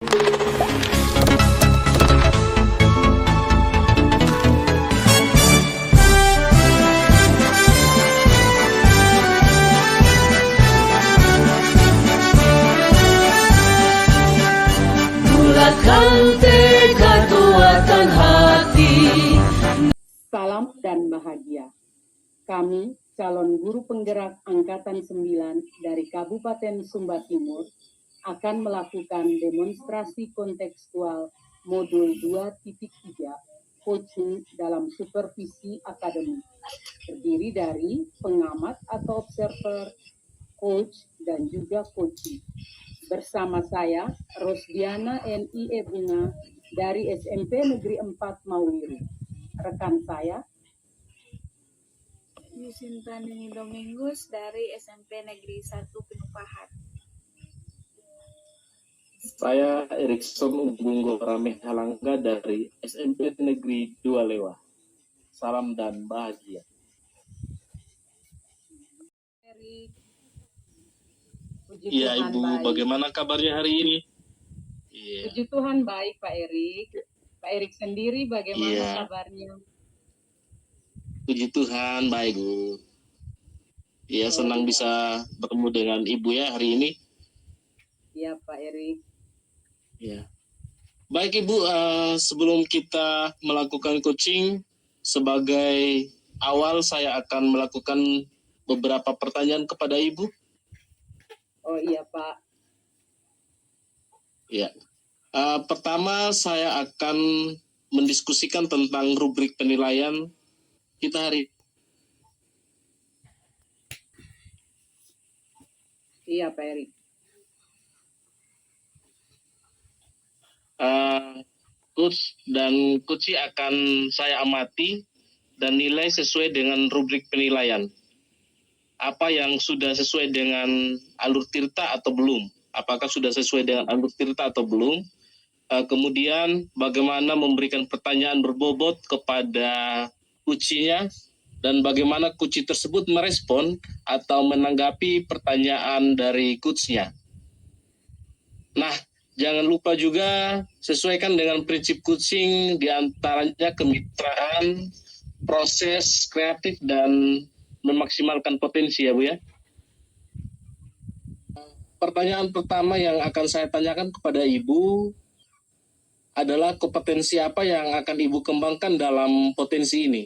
Bulatkan tekad, kuatkan hati. Salam dan bahagia. Kami, calon guru penggerak Angkatan 9 dari Kabupaten Sumba Timur, akan melakukan demonstrasi kontekstual modul 2.3, coaching dalam supervisi akademik. Terdiri dari pengamat atau observer, coach, dan juga coaching. Bersama saya, Rosdiana N.I.E. Bunga dari SMP Negeri 4 Mawiru. Rekan saya, Yusinta Nini Domingus dari SMP Negeri 1 Penupahan. Saya Erikson Ugunggo Rameh Halangga dari SMP Negeri 2 Lewa. Salam dan bahagia. Erik. Puji Iya Tuhan Ibu, baik. bagaimana kabarnya hari ini? Iya. Puji Tuhan baik Pak Erik. Pak Erik sendiri bagaimana Iya. kabarnya? Puji Tuhan baik Bu. Iya, senang bisa bertemu dengan Ibu ya hari ini. Iya Pak Erik. Iya. Baik Ibu, sebelum kita melakukan coaching, sebagai awal saya akan melakukan beberapa pertanyaan kepada Ibu. Oh iya Pak. Ya. Pertama saya akan mendiskusikan tentang rubrik penilaian kita hari. Iya Pak Erik. Coach dan coach akan saya amati dan nilai sesuai dengan rubrik penilaian. Apa yang sudah sesuai dengan alur tirta atau belum? Apakah sudah sesuai dengan alur tirta atau belum? Kemudian bagaimana memberikan pertanyaan berbobot kepada coach-nya dan bagaimana coach tersebut merespon atau menanggapi pertanyaan dari coach-nya. Nah, jangan lupa juga sesuaikan dengan prinsip coaching, diantaranya kemitraan, proses kreatif, dan memaksimalkan potensi ya Bu ya. Pertanyaan pertama yang akan saya tanyakan kepada Ibu adalah kompetensi apa yang akan Ibu kembangkan dalam potensi ini?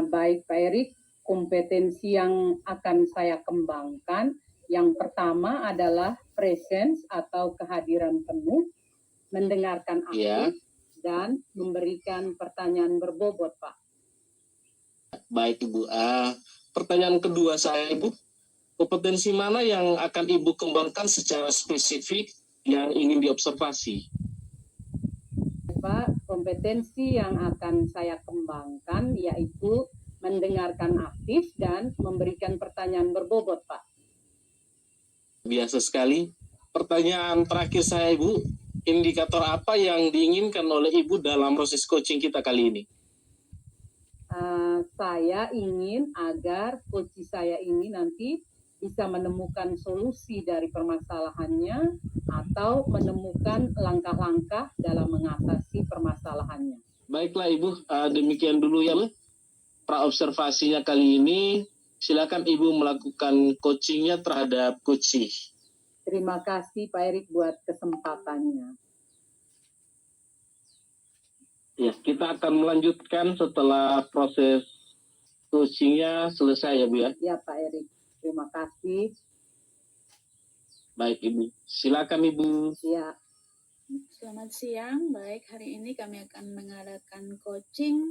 Baik Pak Erik, kompetensi yang akan saya kembangkan yang pertama adalah presence atau kehadiran penuh, mendengarkan aktif, dan memberikan pertanyaan berbobot Pak. Baik Ibu, pertanyaan kedua saya Ibu, kompetensi mana yang akan Ibu kembangkan secara spesifik yang ingin diobservasi? Pak, kompetensi yang akan saya kembangkan yaitu mendengarkan aktif dan memberikan pertanyaan berbobot, Pak. Biasa sekali. Pertanyaan terakhir saya, Ibu, indikator apa yang diinginkan oleh Ibu dalam proses coaching kita kali ini? Saya ingin agar coach saya ini nanti bisa menemukan solusi dari permasalahannya atau menemukan langkah-langkah dalam mengatasi permasalahannya. Baiklah Ibu, demikian dulu ya Bu. Praobservasinya kali ini, silakan Ibu melakukan coachingnya terhadap coach. Terima kasih Pak Erik buat kesempatannya. Ya, kita akan melanjutkan setelah proses coachingnya selesai ya Bu ya. Ya Pak Erik. Terima kasih. Baik Ibu, silakan Ibu. Ya. Selamat siang, baik hari ini kami akan mengadakan coaching.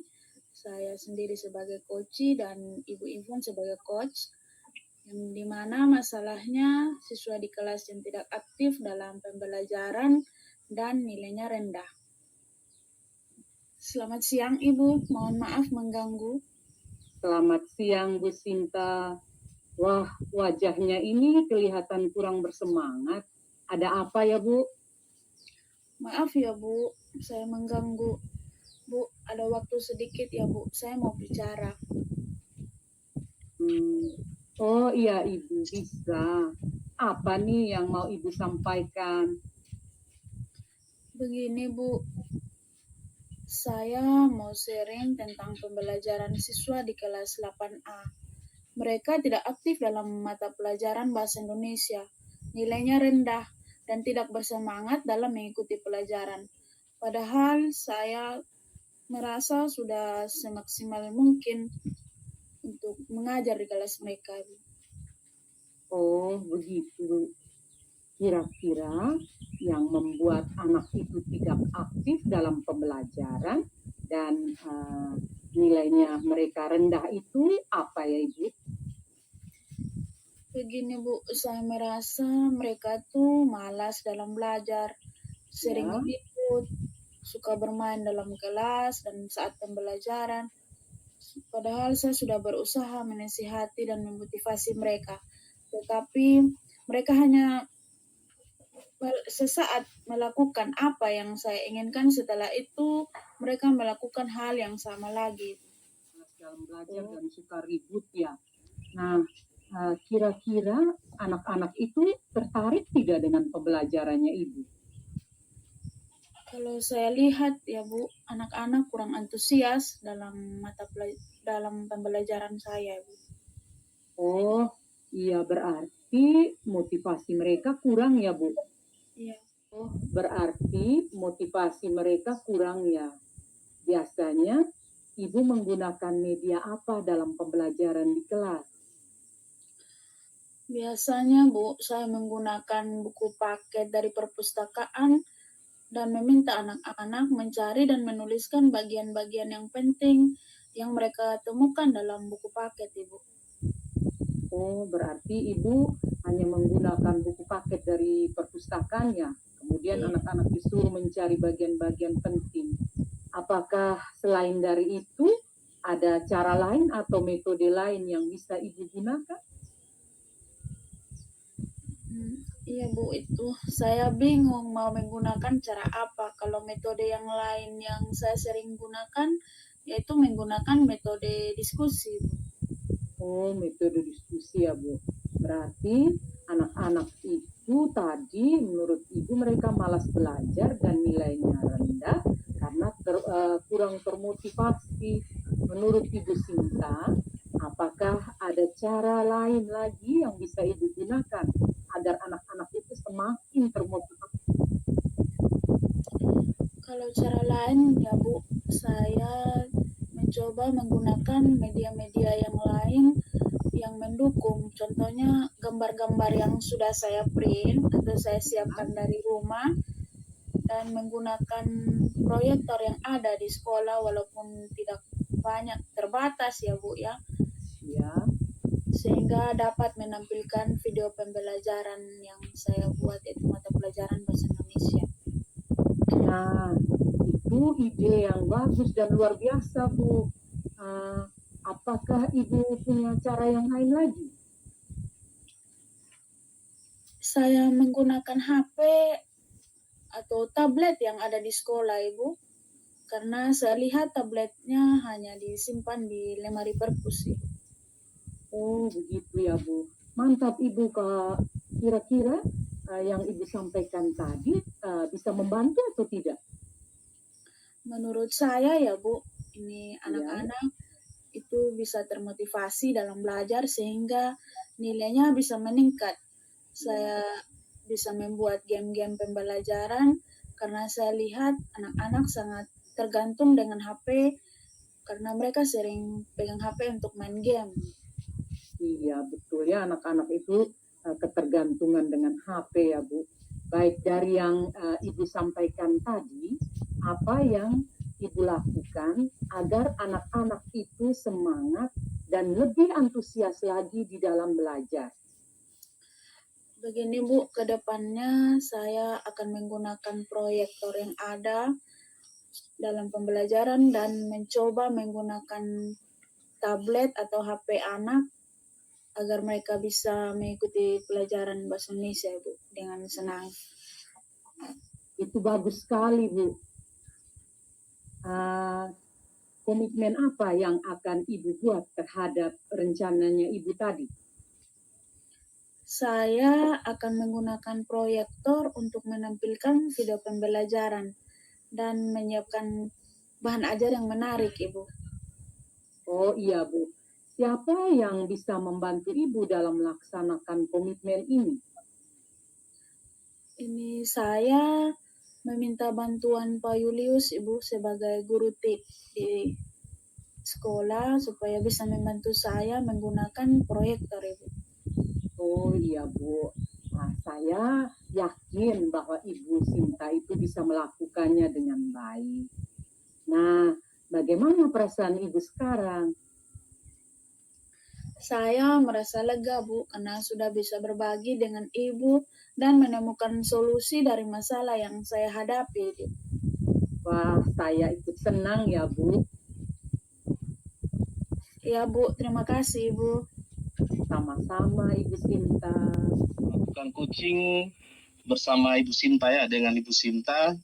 Saya sendiri sebagai coach dan Ibu Ivon sebagai coach. Yang dimana masalahnya siswa di kelas yang tidak aktif dalam pembelajaran dan nilainya rendah. Selamat siang Ibu, mohon maaf mengganggu. Selamat siang Bu Sinta. Wah, wajahnya ini kelihatan kurang bersemangat. Ada apa ya, Bu? Maaf ya, Bu. Saya mengganggu. Bu, ada waktu sedikit ya, Bu. Saya mau bicara. Oh iya, Ibu. Bisa. apa nih yang mau Ibu sampaikan? Begini Bu, saya mau sharing tentang pembelajaran siswa di kelas 8A. Mereka tidak aktif dalam mata pelajaran bahasa Indonesia. Nilainya rendah dan tidak bersemangat dalam mengikuti pelajaran. Padahal saya merasa sudah semaksimal mungkin untuk mengajar di kelas mereka. Oh, begitu. Kira-kira yang membuat anak itu tidak aktif dalam pembelajaran dan nilainya mereka rendah itu apa ya Ibu? Begini Bu, saya merasa mereka tuh malas dalam belajar, sering Ya. ribut, suka bermain dalam kelas dan saat pembelajaran. Padahal saya sudah berusaha menasihati dan memotivasi mereka, tetapi mereka hanya sesaat melakukan apa yang saya inginkan, setelah itu mereka melakukan hal yang sama lagi. Dalam belajar dan suka ribut ya. Nah, kira-kira anak-anak itu tertarik tidak dengan pembelajarannya Ibu? Kalau saya lihat ya Bu, anak-anak kurang antusias dalam dalam pembelajaran saya Bu. Oh, iya berarti motivasi mereka kurang ya Bu? Iya. Oh, berarti motivasi mereka kurang ya. Biasanya Ibu menggunakan media apa dalam pembelajaran di kelas? Biasanya Bu, saya menggunakan buku paket dari perpustakaan dan meminta anak-anak mencari dan menuliskan bagian-bagian yang penting yang mereka temukan dalam buku paket, Ibu. Oh, berarti Ibu hanya menggunakan buku paket dari perpustakaan ya. Kemudian Iya. anak-anak disuruh mencari bagian-bagian penting. Apakah selain dari itu ada cara lain atau metode lain yang bisa Ibu gunakan? Iya Bu, itu saya bingung mau menggunakan cara apa. Kalau metode yang lain yang saya sering gunakan, yaitu menggunakan metode diskusi, Bu. Oh, metode diskusi ya Bu. Berarti anak-anak itu tadi menurut Ibu mereka malas belajar dan nilainya rendah karena kurang termotivasi. Menurut Ibu Sinta, apakah ada cara lain lagi yang bisa Ibu gunakan agar anak-anak itu semakin termotivasi? Kalau cara lain ya Bu, saya mencoba menggunakan media-media yang lain yang mendukung. Contohnya gambar-gambar yang sudah saya print atau saya siapkan dari rumah dan menggunakan proyektor yang ada di sekolah walaupun tidak banyak, terbatas ya Bu ya. Ya. Sehingga dapat menampilkan video pembelajaran yang saya buat, itu mata pelajaran bahasa Indonesia. Nah, itu ide yang bagus dan luar biasa, Bu. Apakah Ibu punya cara yang lain lagi? Saya menggunakan HP atau tablet yang ada di sekolah, Ibu. Karena saya lihat tabletnya hanya disimpan di lemari perpus, Ibu. Oh, begitu ya, Bu. Mantap, Ibu. Kira-kira yang Ibu sampaikan tadi bisa membantu atau tidak? Menurut saya ya, Bu, ini anak-anak itu bisa termotivasi dalam belajar sehingga nilainya bisa meningkat. Saya bisa membuat game-game pembelajaran karena saya lihat anak-anak sangat tergantung dengan HP karena mereka sering pegang HP untuk main game. Iya, betul ya. Anak-anak itu ketergantungan dengan HP ya, Bu. Baik dari yang Ibu sampaikan tadi, apa yang Ibu lakukan agar anak-anak itu semangat dan lebih antusias lagi di dalam belajar? Begini Bu, ke depannya saya akan menggunakan proyektor yang ada dalam pembelajaran dan mencoba menggunakan tablet atau HP anak agar mereka bisa mengikuti pelajaran bahasa Indonesia, Bu, dengan senang. Itu bagus sekali, Bu. Komitmen apa yang akan Ibu buat terhadap rencananya Ibu tadi? Saya akan menggunakan proyektor untuk menampilkan video pembelajaran dan menyiapkan bahan ajar yang menarik, Ibu. Oh iya Bu, siapa yang bisa membantu Ibu dalam melaksanakan komitmen ini? Ini saya meminta bantuan Pak Julius, Ibu, sebagai guru TIP di sekolah supaya bisa membantu saya menggunakan proyektor, Ibu. Oh iya Bu, saya yakin bahwa Ibu Sinta itu bisa melakukannya dengan baik. Nah, bagaimana perasaan Ibu sekarang? Saya merasa lega, Bu, karena sudah bisa berbagi dengan Ibu dan menemukan solusi dari masalah yang saya hadapi. Wah, saya ikut senang ya Bu. Ya, Bu, terima kasih, Ibu. Sama-sama Ibu Sinta. Melakukan coaching bersama Ibu Sinta ya, dengan Ibu Sinta.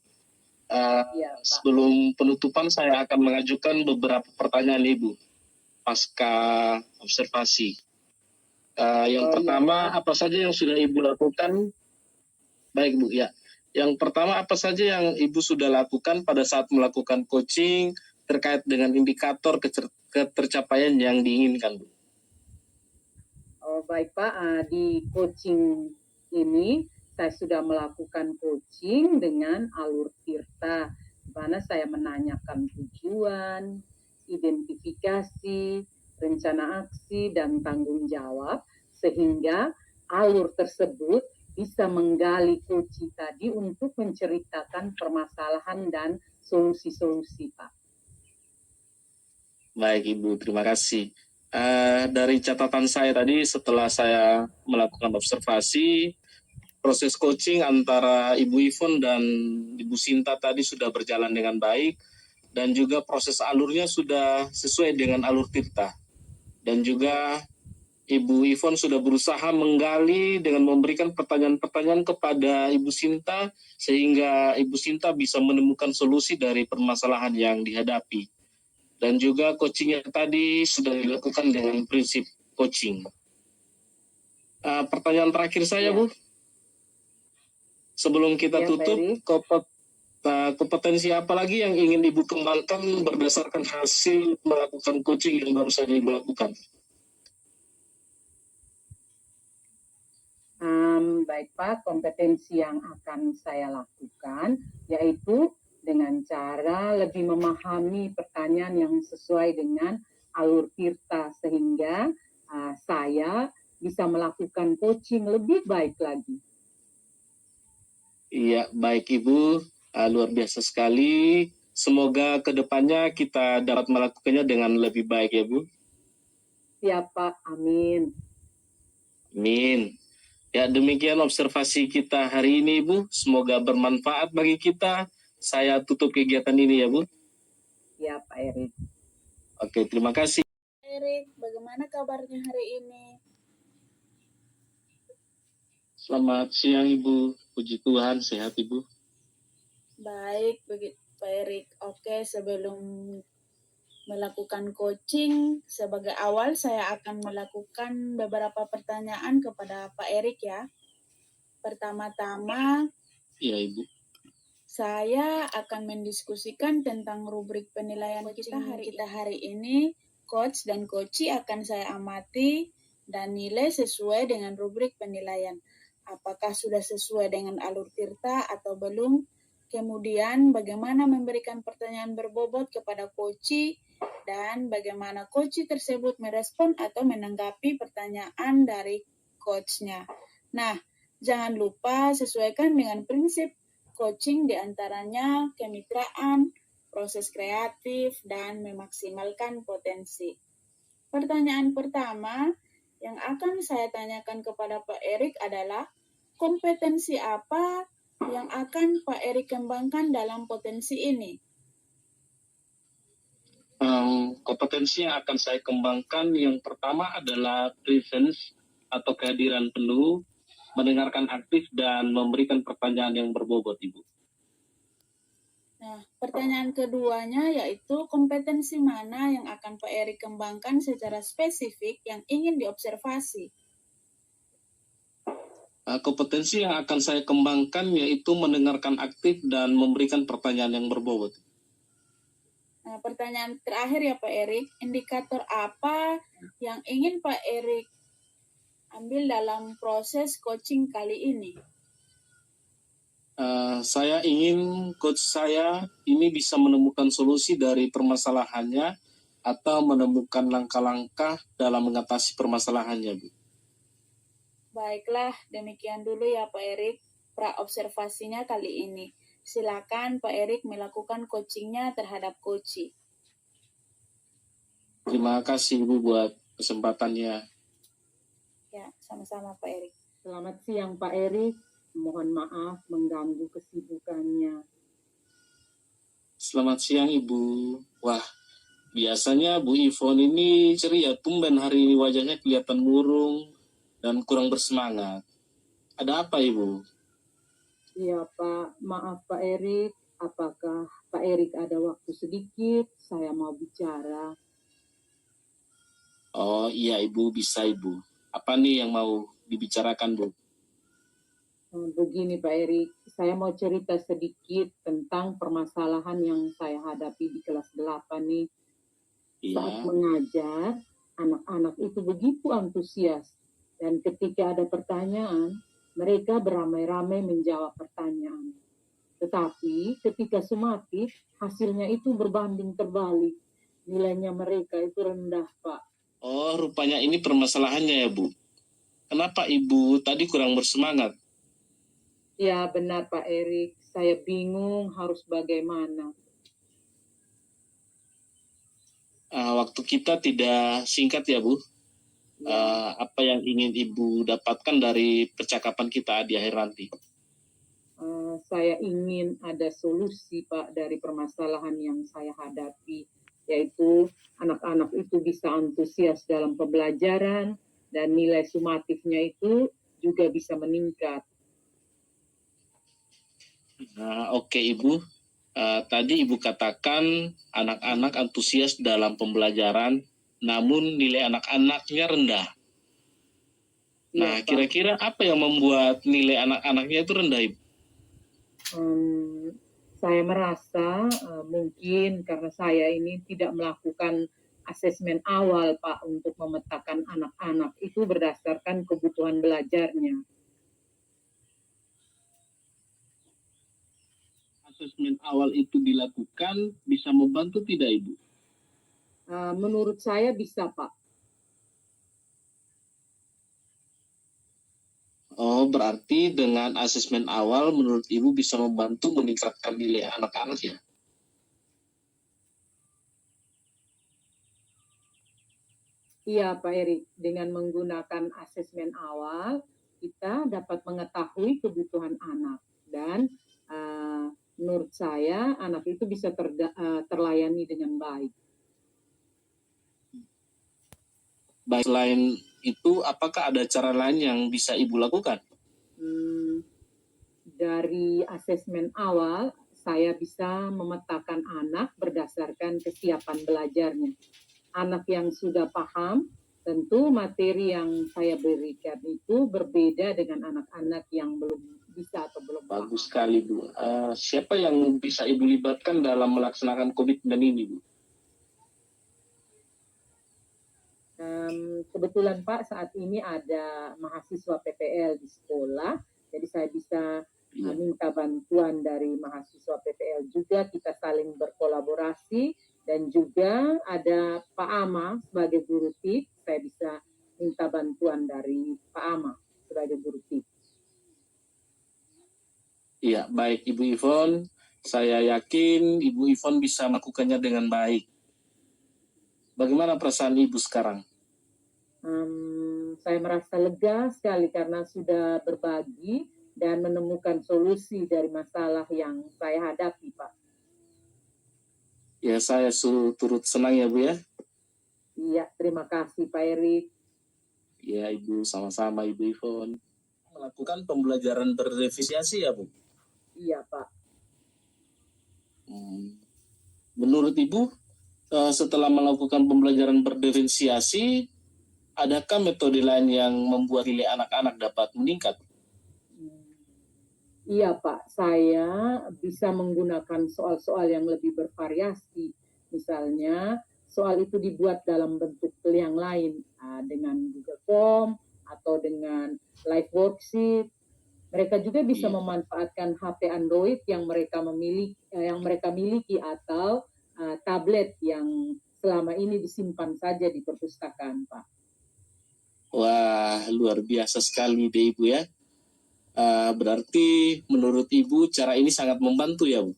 Iya, Pak. Sebelum penutupan saya akan mengajukan beberapa pertanyaan Ibu pasca observasi. Yang pertama, Pak. apa saja yang sudah Ibu lakukan? Baik Bu, ya. Yang pertama, apa saja yang Ibu sudah lakukan pada saat melakukan coaching terkait dengan indikator ketercapaian yang diinginkan, Bu? Oh baik Pak, di coaching ini saya sudah melakukan coaching dengan alur Tirta, di mana saya menanyakan tujuan, identifikasi, rencana aksi, dan tanggung jawab, sehingga alur tersebut bisa menggali coaching tadi untuk menceritakan permasalahan dan solusi-solusi, Pak. Baik Ibu, terima kasih. Dari catatan saya tadi setelah saya melakukan observasi, proses coaching antara Ibu Ivon dan Ibu Sinta tadi sudah berjalan dengan baik dan juga proses alurnya sudah sesuai dengan alur Tirta. Dan juga Ibu Ivon sudah berusaha menggali dengan memberikan pertanyaan-pertanyaan kepada Ibu Sinta sehingga Ibu Sinta bisa menemukan solusi dari permasalahan yang dihadapi. Dan juga coachingnya tadi sudah dilakukan dengan prinsip coaching. Pertanyaan terakhir saya, Bu. Sebelum kita tutup, kompetensi apa lagi yang ingin Ibu kembangkan berdasarkan hasil melakukan coaching yang baru saja Ibu lakukan? Baik Pak, kompetensi yang akan saya lakukan yaitu dengan cara lebih memahami pertanyaan yang sesuai dengan alur Tirta sehingga saya bisa melakukan coaching lebih baik lagi. Iya, baik Ibu, luar biasa sekali. Semoga kedepannya kita dapat melakukannya dengan lebih baik ya Bu. Ya Pak, amin. Amin. Ya, demikian observasi kita hari ini Bu. Semoga bermanfaat bagi kita. Saya tutup kegiatan ini ya Bu. Ya Pak Erik. Oke, terima kasih. Erik, bagaimana kabarnya hari ini? Selamat siang Ibu. Puji Tuhan, sehat Ibu. Baik, begitu Pak Erik. Oke, sebelum melakukan coaching, sebagai awal saya akan melakukan beberapa pertanyaan kepada Pak Erik ya. Pertama-tama, Iya Ibu. saya akan mendiskusikan tentang rubrik penilaian kita hari ini. Coach dan coachee akan saya amati dan nilai sesuai dengan rubrik penilaian. Apakah sudah sesuai dengan alur Tirta atau belum? Kemudian bagaimana memberikan pertanyaan berbobot kepada coachee dan bagaimana coachee tersebut merespon atau menanggapi pertanyaan dari coachnya. Nah, jangan lupa sesuaikan dengan prinsip coaching diantaranya kemitraan, proses kreatif, dan memaksimalkan potensi. Pertanyaan pertama yang akan saya tanyakan kepada Pak Erik adalah kompetensi apa yang akan Pak Erik kembangkan dalam potensi ini? Kompetensi yang akan saya kembangkan yang pertama adalah presence atau kehadiran penuh, mendengarkan aktif dan memberikan pertanyaan yang berbobot Ibu. Nah, pertanyaan keduanya yaitu kompetensi mana yang akan Pak Erik kembangkan secara spesifik yang ingin diobservasi? Kompetensi yang akan saya kembangkan yaitu mendengarkan aktif dan memberikan pertanyaan yang berbobot. Nah, pertanyaan terakhir ya Pak Erik, indikator apa yang ingin Pak Erik ambil dalam proses coaching kali ini? Saya ingin coach saya ini bisa menemukan solusi dari permasalahannya atau menemukan langkah-langkah dalam mengatasi permasalahannya, Bu. Baiklah, demikian dulu ya Pak Erik, pra-observasinya kali ini. Silakan Pak Erik melakukan coachingnya terhadap coachi. Terima kasih Ibu buat kesempatannya. Ya, sama-sama Pak Erik. Selamat siang Pak Erik, mohon maaf mengganggu kesibukannya. Selamat siang Ibu. Wah, biasanya Bu Ivon ini ceria, tumben hari ini wajahnya kelihatan murung dan kurang bersemangat. Ada apa Ibu? Iya Pak, maaf Pak Erik, apakah Pak Erik ada waktu sedikit? Saya mau bicara. Oh iya Ibu, bisa Ibu. Apa nih yang mau dibicarakan Bu? Begini Pak Erik, saya mau cerita sedikit tentang permasalahan yang saya hadapi di kelas 8 nih. Saat Iya. mengajar, anak-anak itu begitu antusias. Dan ketika ada pertanyaan, mereka beramai-ramai menjawab pertanyaan. Tetapi ketika sumatif, hasilnya itu berbanding terbalik. Nilainya mereka itu rendah, Pak. Oh, rupanya ini permasalahannya ya Bu. Kenapa Ibu tadi kurang bersemangat? Ya benar Pak Erik, saya bingung harus bagaimana. Waktu kita tidak singkat ya Bu. Apa yang ingin Ibu dapatkan dari percakapan kita di akhir nanti? Saya ingin ada solusi Pak dari permasalahan yang saya hadapi, yaitu anak-anak itu bisa antusias dalam pembelajaran dan nilai sumatifnya itu juga bisa meningkat. Oke Ibu, tadi Ibu katakan anak-anak antusias dalam pembelajaran, namun nilai anak-anaknya rendah. Nah, Ya, Pak. kira-kira apa yang membuat nilai anak-anaknya itu rendah Ibu? Saya merasa mungkin karena saya ini tidak melakukan asesmen awal Pak untuk memetakan anak-anak itu berdasarkan kebutuhan belajarnya. Asesmen awal itu dilakukan bisa membantu tidak Ibu? Menurut saya bisa Pak. Oh, berarti dengan asesmen awal menurut Ibu bisa membantu meningkatkan nilai anak-anak ya? Iya Pak Erik, dengan menggunakan asesmen awal kita dapat mengetahui kebutuhan anak dan menurut saya anak itu bisa terlayani dengan baik. Baik, selain itu apakah ada cara lain yang bisa Ibu lakukan? Dari asesmen awal saya bisa memetakan anak berdasarkan kesiapan belajarnya. Anak yang sudah paham, tentu materi yang saya berikan itu berbeda dengan anak-anak yang belum bisa atau belum paham. Bagus sekali Bu. Siapa yang bisa Ibu libatkan dalam melaksanakan komitmen ini Bu? Kebetulan Pak saat ini ada mahasiswa PPL di sekolah, jadi saya bisa minta bantuan dari mahasiswa PPL juga, kita saling berkolaborasi, dan juga ada Pak Ama sebagai guru TIK, saya bisa minta bantuan dari Pak Ama sebagai guru TIK. Iya, baik Ibu Ivon. Saya yakin Ibu Ivon bisa melakukannya dengan baik. Bagaimana perasaan Ibu sekarang? Saya merasa lega sekali karena sudah berbagi dan menemukan solusi dari masalah yang saya hadapi, Pak. Ya, saya turut senang ya Bu ya. Iya, terima kasih Pak Erik. Ya Ibu, sama-sama Ibu Ivon. Melakukan pembelajaran berdifferensiasi ya Bu? Iya Pak. Menurut Ibu, setelah melakukan pembelajaran berdifferensiasi, adakah metode lain yang membuat nilai anak-anak dapat meningkat? Iya Pak, saya bisa menggunakan soal-soal yang lebih bervariasi. Misalnya, soal itu dibuat dalam bentuk yang lain, dengan Google Form atau dengan live worksheet. Mereka juga bisa Iya. memanfaatkan HP Android yang mereka miliki atau tablet yang selama ini disimpan saja di perpustakaan, Pak. Wah, luar biasa sekali deh Ibu ya. Berarti menurut Ibu cara ini sangat membantu ya Bu?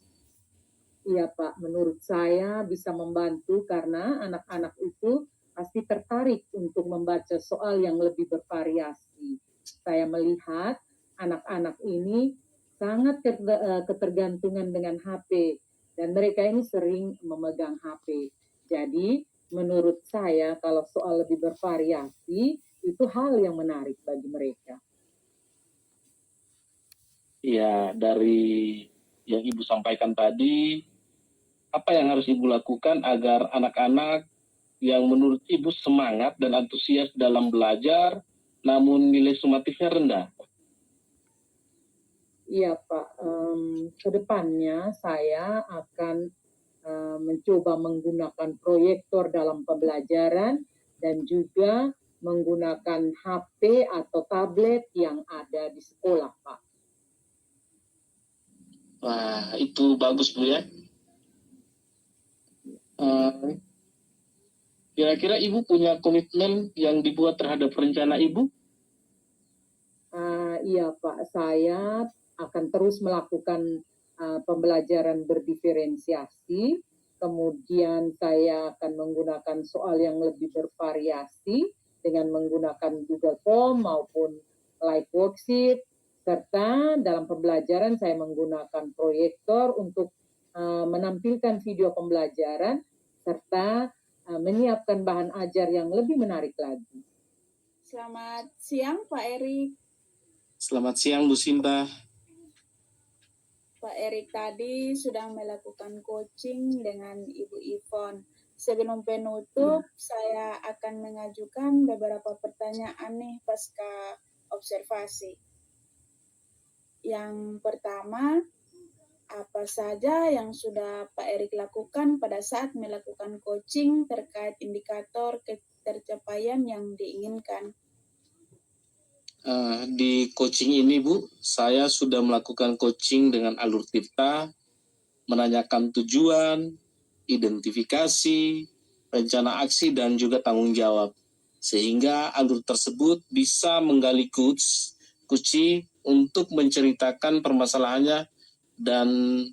Iya Pak, menurut saya bisa membantu karena anak-anak itu pasti tertarik untuk membaca soal yang lebih bervariasi. Saya melihat anak-anak ini sangat ketergantungan dengan HP dan mereka ini sering memegang HP. Jadi menurut saya kalau soal lebih bervariasi itu hal yang menarik bagi mereka. Ya, dari yang Ibu sampaikan tadi, apa yang harus Ibu lakukan agar anak-anak yang menurut Ibu semangat dan antusias dalam belajar, namun nilai sumatifnya rendah? Iya Pak, kedepannya saya akan mencoba menggunakan proyektor dalam pembelajaran dan juga menggunakan HP atau tablet yang ada di sekolah, Pak. Wah, itu bagus Bu ya. Kira-kira Ibu punya komitmen yang dibuat terhadap rencana Ibu? Iya Pak, saya akan terus melakukan pembelajaran berdiferensiasi, kemudian saya akan menggunakan soal yang lebih bervariasi dengan menggunakan Google Form maupun live worksheet, serta dalam pembelajaran saya menggunakan proyektor untuk menampilkan video pembelajaran serta menyiapkan bahan ajar yang lebih menarik lagi. Selamat siang Pak Erik. Selamat siang Bu Sinta. Pak Erik tadi sudah melakukan coaching dengan Ibu Ivon. Sebelum penutup, saya akan mengajukan beberapa pertanyaan nih pasca observasi. Yang pertama, apa saja yang sudah Pak Erik lakukan pada saat melakukan coaching terkait indikator ketercapaian yang diinginkan? Di coaching ini Bu, saya sudah melakukan coaching dengan alur tirta, menanyakan tujuan, identifikasi, rencana aksi, dan juga tanggung jawab. Sehingga alur tersebut bisa menggali kunci untuk menceritakan permasalahannya dan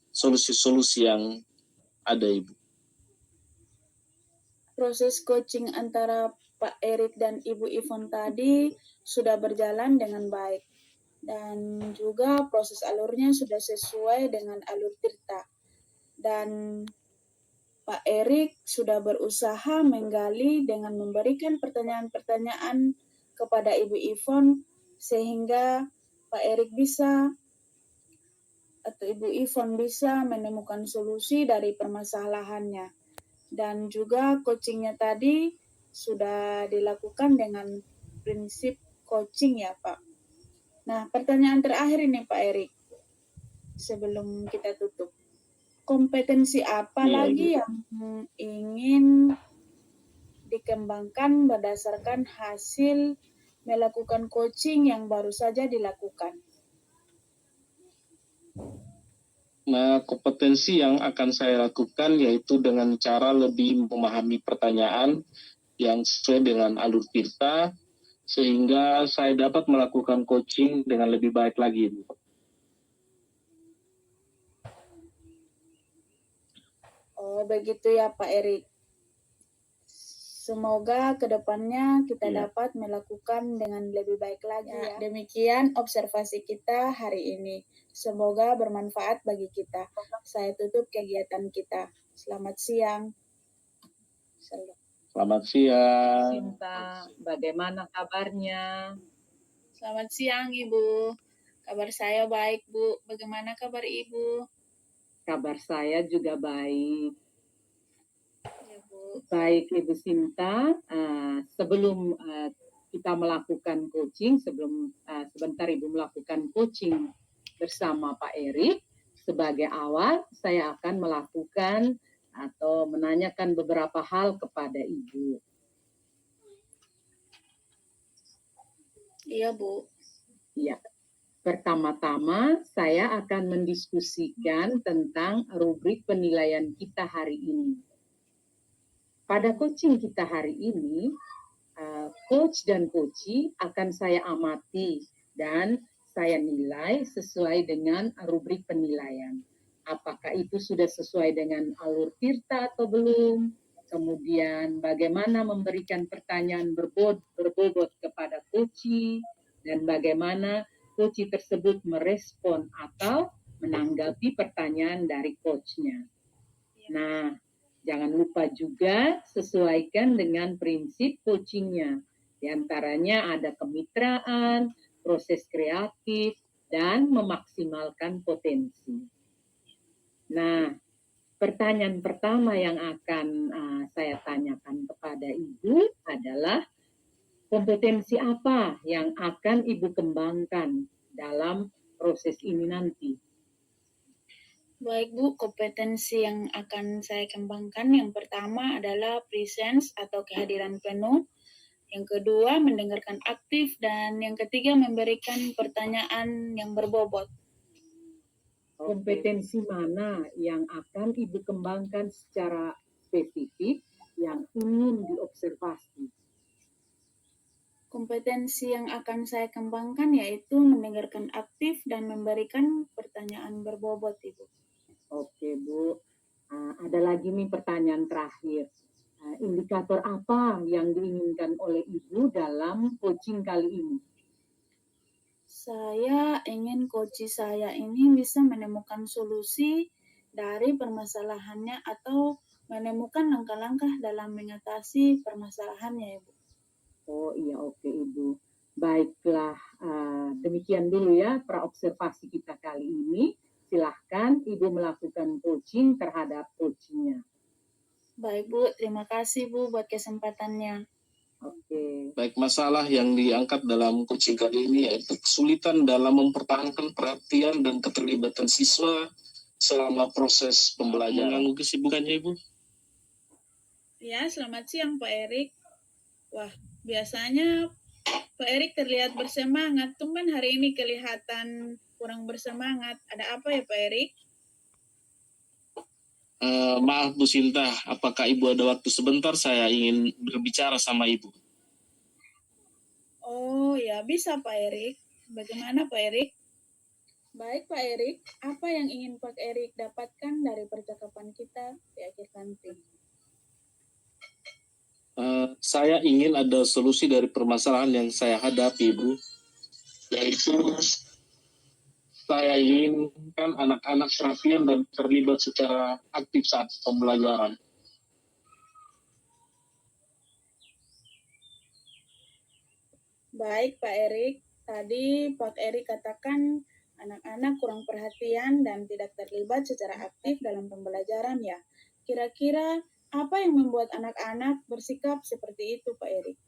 solusi-solusi yang ada Ibu. Proses coaching antara Pak Erik dan Ibu Ivon tadi sudah berjalan dengan baik. Dan juga proses alurnya sudah sesuai dengan alur tirta. Dan Pak Erik sudah berusaha menggali dengan memberikan pertanyaan-pertanyaan kepada Ibu Ivon sehingga Pak Erik bisa atau Ibu Ivon bisa menemukan solusi dari permasalahannya. Dan juga coachingnya tadi sudah dilakukan dengan prinsip coaching ya Pak. Nah, pertanyaan terakhir ini Pak Erik sebelum kita tutup. Kompetensi apa lagi yang ingin dikembangkan berdasarkan hasil melakukan coaching yang baru saja dilakukan? Nah, kompetensi yang akan saya lakukan yaitu dengan cara lebih memahami pertanyaan yang sesuai dengan alur tirta, sehingga saya dapat melakukan coaching dengan lebih baik lagi. Oh, begitu ya Pak Erik. Semoga kedepannya kita dapat melakukan dengan lebih baik lagi ya. Demikian observasi kita hari ini. Semoga bermanfaat bagi kita. Saya tutup kegiatan kita. Selamat siang. Selamat siang. Sinta, bagaimana kabarnya? Selamat siang Ibu. Kabar saya baik Bu. Bagaimana kabar Ibu? Kabar saya juga baik. Ya, Bu. Baik Ibu Sinta, sebelum kita melakukan coaching, sebentar Ibu melakukan coaching bersama Pak Erik. Sebagai awal, saya akan melakukan atau menanyakan beberapa hal kepada Ibu. Iya, Bu. Ya, pertama-tama saya akan mendiskusikan tentang rubrik penilaian kita hari ini. Pada coaching kita hari ini, coach dan coachee akan saya amati dan saya nilai sesuai dengan rubrik penilaian. Apakah itu sudah sesuai dengan alur tirta atau belum? Kemudian bagaimana memberikan pertanyaan berbobot kepada coachee dan bagaimana coachee tersebut merespon atau menanggapi pertanyaan dari coachnya. Nah, jangan lupa juga sesuaikan dengan prinsip coachingnya. Di antaranya ada kemitraan, proses kreatif, dan memaksimalkan potensi. Nah, pertanyaan pertama yang akan saya tanyakan kepada Ibu adalah kompetensi apa yang akan Ibu kembangkan dalam proses ini nanti? Baik, Bu, kompetensi yang akan saya kembangkan yang pertama adalah presence atau kehadiran penuh. Yang kedua, mendengarkan aktif. Dan yang ketiga, memberikan pertanyaan yang berbobot. Kompetensi mana yang akan Ibu kembangkan secara spesifik yang ingin diobservasi? Kompetensi yang akan saya kembangkan yaitu mendengarkan aktif dan memberikan pertanyaan berbobot, Ibu. Oke, Bu. Ada lagi nih pertanyaan terakhir. Indikator apa yang diinginkan oleh Ibu dalam coaching kali ini? Saya ingin coach saya ini bisa menemukan solusi dari permasalahannya atau menemukan langkah-langkah dalam mengatasi permasalahannya, Ibu. Oh iya, oke Ibu. Baiklah, demikian dulu ya praobservasi kita kali ini. Silahkan Ibu melakukan coaching terhadap coachingnya. Baik, Bu. Terima kasih, Bu, buat kesempatannya. Oke. Baik, masalah yang diangkat dalam coaching kali ini yaitu kesulitan dalam mempertahankan perhatian dan keterlibatan siswa selama proses pembelajaran. Mengganggu kesibukannya, Ibu? Ya, selamat siang, Pak Erik. Wah, biasanya Pak Erik terlihat bersemangat. Tumben hari ini kelihatan kurang bersemangat. Ada apa ya, Pak Erik? Maaf Bu Sinta, apakah Ibu ada waktu sebentar? Saya ingin berbicara sama Ibu. Oh ya, bisa Pak Erik. Bagaimana Pak Erik? Baik Pak Erik, apa yang ingin Pak Erik dapatkan dari percakapan kita di akhir nanti? Saya ingin ada solusi dari permasalahan yang saya hadapi, Ibu. Yaitu saya inginkan anak-anak perhatian dan terlibat secara aktif saat pembelajaran. Baik Pak Erik, tadi Pak Erik katakan anak-anak kurang perhatian dan tidak terlibat secara aktif dalam pembelajaran ya. Kira-kira apa yang membuat anak-anak bersikap seperti itu Pak Erik?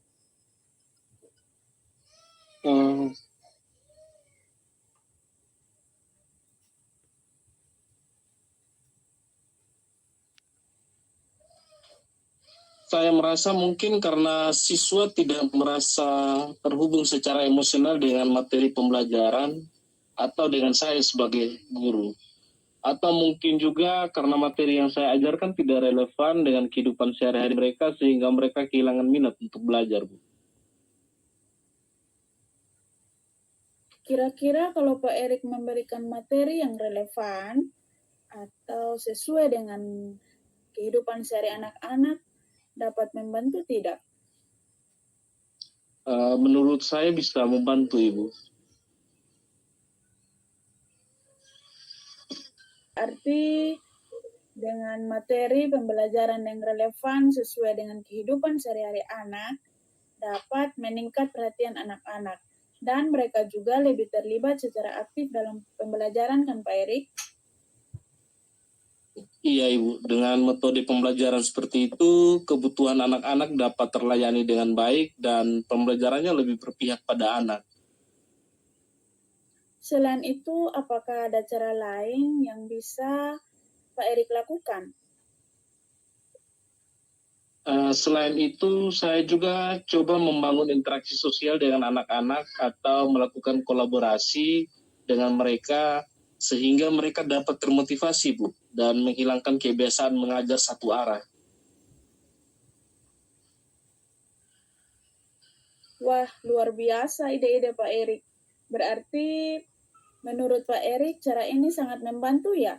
Saya merasa mungkin karena siswa tidak merasa terhubung secara emosional dengan materi pembelajaran atau dengan saya sebagai guru. Atau mungkin juga karena materi yang saya ajarkan tidak relevan dengan kehidupan sehari-hari mereka sehingga mereka kehilangan minat untuk belajar, Bu. Kira-kira kalau Pak Erik memberikan materi yang relevan atau sesuai dengan kehidupan sehari anak-anak, dapat membantu tidak? Menurut saya bisa membantu, Ibu. Arti dengan materi pembelajaran yang relevan sesuai dengan kehidupan sehari-hari anak, dapat meningkat perhatian anak-anak. Dan mereka juga lebih terlibat secara aktif dalam pembelajaran kan Pak Erik? Iya Ibu, dengan metode pembelajaran seperti itu, kebutuhan anak-anak dapat terlayani dengan baik dan pembelajarannya lebih berpihak pada anak. Selain itu, apakah ada cara lain yang bisa Pak Erik lakukan? Selain itu, saya juga coba membangun interaksi sosial dengan anak-anak atau melakukan kolaborasi dengan mereka sehingga mereka dapat termotivasi, Bu, dan menghilangkan kebiasaan mengajar satu arah. Wah, luar biasa ide-ide Pak Erik. Berarti menurut Pak Erik cara ini sangat membantu ya?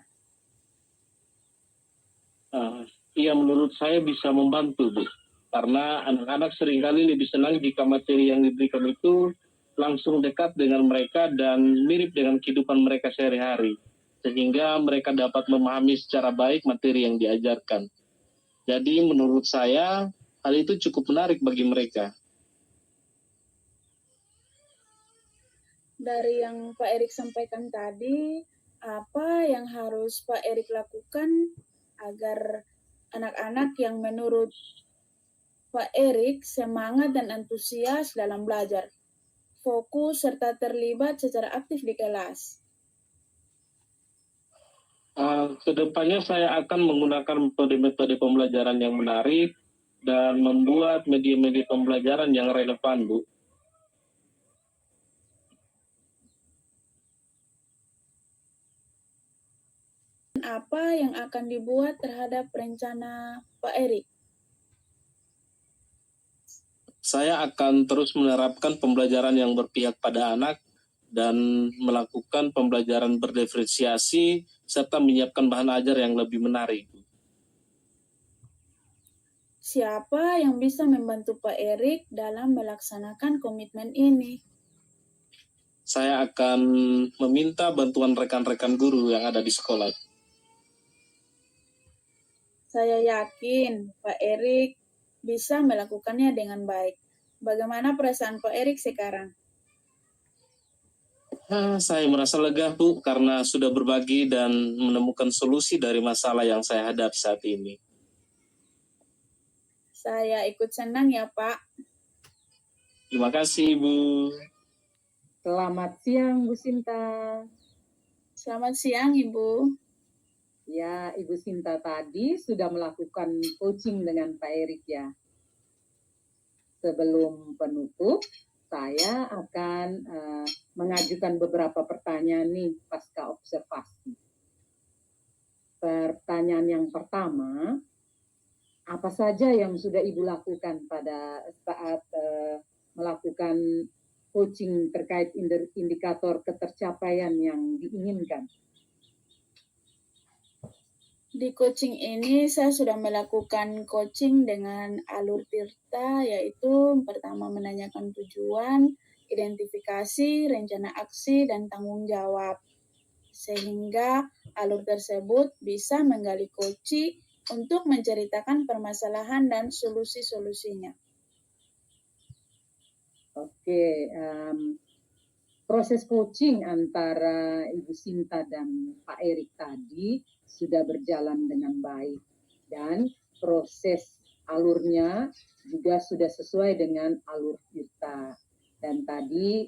Iya, menurut saya bisa membantu, Bu. Karena anak-anak seringkali lebih senang jika materi yang diberikan itu langsung dekat dengan mereka dan mirip dengan kehidupan mereka sehari-hari. Sehingga mereka dapat memahami secara baik materi yang diajarkan. Jadi menurut saya, hal itu cukup menarik bagi mereka. Dari yang Pak Erik sampaikan tadi, apa yang harus Pak Erik lakukan agar anak-anak yang menurut Pak Erik semangat dan antusias dalam belajar, fokus serta terlibat secara aktif di kelas? Kedepannya saya akan menggunakan metode-metode pembelajaran yang menarik dan membuat media-media pembelajaran yang relevan, Bu. Apa yang akan dibuat terhadap rencana Pak Erik? Saya akan terus menerapkan pembelajaran yang berpihak pada anak dan melakukan pembelajaran berdiferensiasi serta menyiapkan bahan ajar yang lebih menarik. Siapa yang bisa membantu Pak Erik dalam melaksanakan komitmen ini? Saya akan meminta bantuan rekan-rekan guru yang ada di sekolah. Saya yakin Pak Erik bisa melakukannya dengan baik. Bagaimana perasaan Pak Erik sekarang? Saya merasa lega, Bu, karena sudah berbagi dan menemukan solusi dari masalah yang saya hadapi saat ini. Saya ikut senang ya Pak. Terima kasih, Bu. Selamat siang, Bu Sinta. Selamat siang Ibu. Ya, Ibu Sinta tadi sudah melakukan coaching dengan Pak Erik ya. Sebelum penutup, saya akan mengajukan beberapa pertanyaan nih pasca observasi. Pertanyaan yang pertama, apa saja yang sudah Ibu lakukan pada saat melakukan coaching terkait indikator ketercapaian yang diinginkan? Di coaching ini saya sudah melakukan coaching dengan alur Tirta, yaitu pertama menanyakan tujuan, identifikasi, rencana aksi, dan tanggung jawab. Sehingga alur tersebut bisa menggali coaching untuk menceritakan permasalahan dan solusi-solusinya. Oke, proses coaching antara Ibu Sinta dan Pak Erik tadi sudah berjalan dengan baik dan proses alurnya juga sudah sesuai dengan alur kita. Dan tadi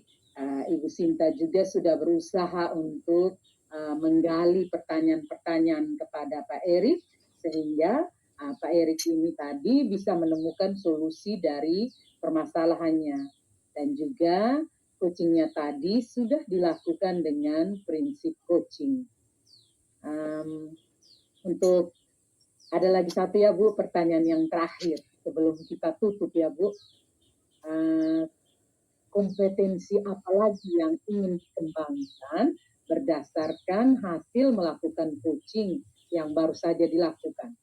Ibu Sinta juga sudah berusaha untuk menggali pertanyaan-pertanyaan kepada Pak Erik sehingga Pak Erik ini tadi bisa menemukan solusi dari permasalahannya. Dan juga coachingnya tadi sudah dilakukan dengan prinsip coaching. Untuk ada lagi satu ya Bu, pertanyaan yang terakhir sebelum kita tutup ya Bu. Kompetensi apa lagi yang ingin dikembangkan berdasarkan hasil melakukan coaching yang baru saja dilakukan?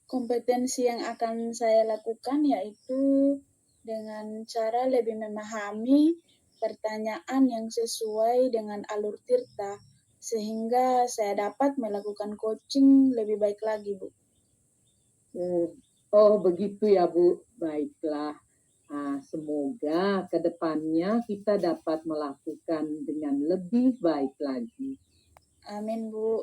Kompetensi yang akan saya lakukan yaitu dengan cara lebih memahami pertanyaan yang sesuai dengan alur Tirta, sehingga saya dapat melakukan coaching lebih baik lagi, Bu. Oh, begitu ya, Bu. Baiklah. Semoga ke depannya kita dapat melakukan dengan lebih baik lagi. Amin, Bu.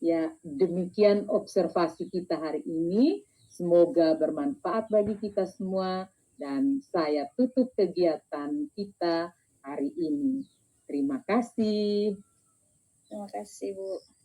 Ya, demikian observasi kita hari ini. Semoga bermanfaat bagi kita semua dan saya tutup kegiatan kita hari ini. Terima kasih. Terima kasih Bu.